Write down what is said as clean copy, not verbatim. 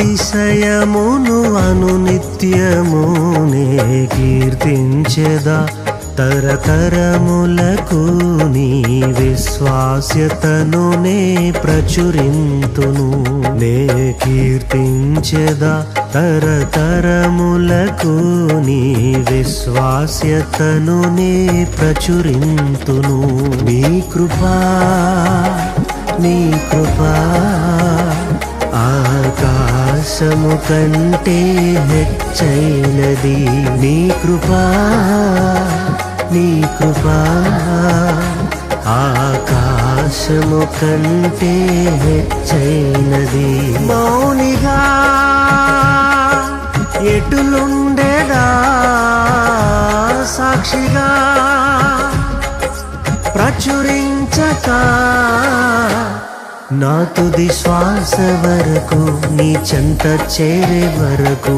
కృపాతిశయమును అనునిత్యము నే కీర్తించెదా తరతరములకు నీ విశ్వాస్యతను నే ప్రచురింతును నే కీర్తించెదా తరతరములకు నీ విశ్వాస్యతను నే ప్రచురింతును నీ కృపా ఆకాశము కంటే హెచ్చైనది నీ కృపా ఆకాశము కంటే హెచ్చైనది మౌనిగా ఎటులుండేదా సాక్షిగా ప్రచురించక నా తుది శ్వాస వరకు నీ చెంత చేరే వరకు